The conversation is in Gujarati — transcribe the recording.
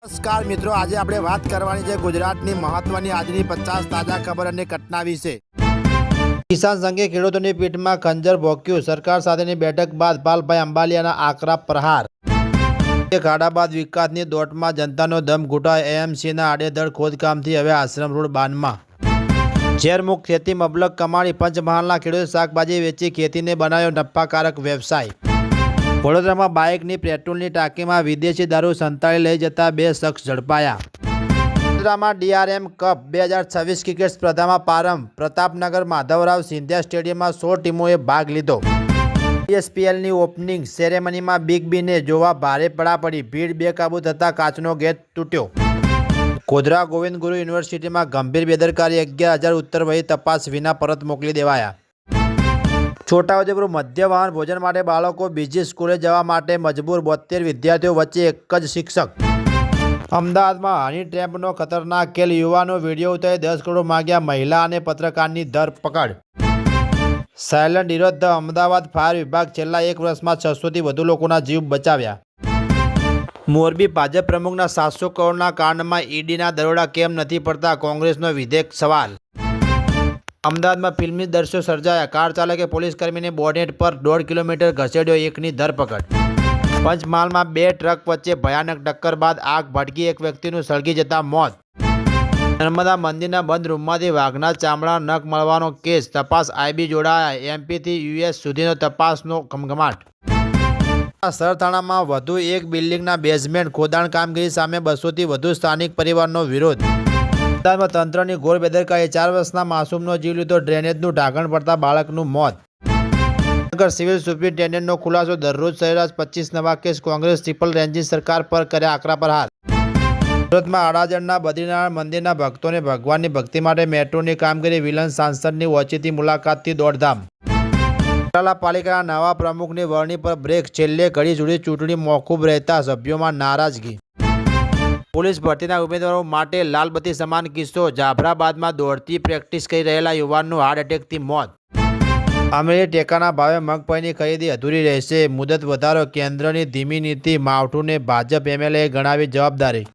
નમસ્કાર મિત્રો, આજે આપણે વાત કરવાની છે ગુજરાતની મહત્વની આજની 50 તાજા ખબર અને ઘટના વિશે। કિસાન સંઘે ખેડૂતોની પીઠમાં ખંજર ભોંક્યું। સરકાર સાથેની બેઠક બાદ પાલભાઈ અંબાલિયાના આકરા પ્રહાર। ખાડા બાદ વિકાસની દોટમાં જનતાનો દમ ઘૂંટાય। એએમસીના આડેધડ ખોદકામથી હવે આશ્રમ રોડ બાનમાં। ઝેરમુક્ત ખેતી મબલક કમાણી। પંચમહાલના ખેડૂતે શાકભાજી વેચી ખેતીને બનાવ્યો નફાકારક વ્યવસાય। વડોદરામાં બાઇકની પેટ્રોલની ટાંકીમાં વિદેશી દારૂ સંતાડી લઈ જતા 2 શખ્સ ઝડપાયા। વડોદરામાં ડીઆરએમ કપ 2026 ક્રિકેટ સ્પર્ધામાં પ્રારંભ। પ્રતાપનગર માધવરાવ સિંધિયા સ્ટેડિયમમાં 100 ટીમોએ ભાગ લીધો। પીએસપીએલની ઓપનિંગ સેરેમનીમાં બિગ બીને જોવા ભારે પડાપડી। ભીડ બેકાબૂ થતાં કાચનો ગેટ તૂટ્યો। ગોધરા ગોવિંદ ગુરુ યુનિવર્સિટીમાં ગંભીર બેદરકારી। 11,000 ઉત્તરવહી તપાસ વિના પરત મોકલી દેવાયા। છોટાઉદેપુર મધ્ય વાહન ભોજન માટે બાળકો બીજી સ્કૂલે જવા માટે મજબૂર। 72 વિદ્યાર્થીઓ વચ્ચે એક જ શિક્ષક। અમદાવાદમાં હની ટ્રેપનો ખતરનાક ખેલ। યુવાનો વિડીયો ઉતારી 10 કરોડ માંગ્યા। મહિલા અને પત્રકારની ધરપકડ। Silent hero the Ahmedabad fire વિભાગ છેલ્લા 1 વર્ષમાં 600થી વધુ લોકોના જીવ બચાવ્યા। મોરબી ભાજપ પ્રમુખના 700 કરોડના કાંડમાં ઈડીના દરોડા કેમ નથી પડતા? કોંગ્રેસનો વિધેયક સવાલ। અમદાવાદમાં ફિલ્મી દ્રશ્યો સર્જાયા। કાર ચાલકે પોલીસ કર્મીને બોનેટ પર 1.5 કિલોમીટર ઘસેડ્યો। એકની ધરપકડ। પંચમહાલમાં 2 ટ્રક વચ્ચે ભયાનક ટક્કર બાદ આગ ભડકી। એક વ્યક્તિનું સળગી જતા મોત। નર્મદા મંદિરના બંધ રૂમમાંથી વાઘના ચામડા નખ મળવાનો કેસ। તપાસ આઈબી જોડાયા। એમપીથી યુએસ સુધીનો તપાસનો ઘમઘમાટ। સરથાણામાં વધુ એક બિલ્ડિંગના બેઝમેન્ટ ખોદાણ કામગીરી સામે 200થી વધુ સ્થાનિક પરિવારનો વિરોધ। અમદાવાદમાં તંત્રની ઘોર બેદરકારી। 4 વર્ષના માસૂમનો જીવ લીધો। ડ્રેનેજનું ઢાંકણ પડતા બાળકનું મોત। નગર સિવિલ સુપ્રિન્ટેન્ડન્ટનો ખુલાસો। દરરોજ સરેરાશ 25 નવા કેસ। કોંગ્રેસ ટ્રિપલ રેન્જિંગ સરકાર પર કર્યા આકરા પ્રહાર। સુરતમાં અડાજણના બદ્રીનારાયણ મંદિરના ભક્તોને ભગવાનની ભક્તિ માટે મેટ્રોની કામગીરી। વિલન સાંસદની ઓચિતી મુલાકાતથી દોડધામ। વડાલા પાલિકાના નવા પ્રમુખની વરણી પર બ્રેક। છેલ્લે ઘડી સુધી ચૂંટણી મોકૂફ રહેતા સભ્યોમાં નારાજગી। પોલીસ ભરતીના ઉમેદવારો માટે લાલબત્તી સમાન કિસ્સો। જાફરાબાદમાં દોડતી પ્રેક્ટિસ કરી રહેલા યુવાનનું હાર્ટ એટેકથી મોત। અમેરી ટેકાના ભાવે મગફળીની ખરીદી અધૂરી રહેશે। મુદત વધારો। કેન્દ્રની ધીમી નીતિ માવઠુંને ભાજપ એમએલએએ ગણાવી જવાબદારી।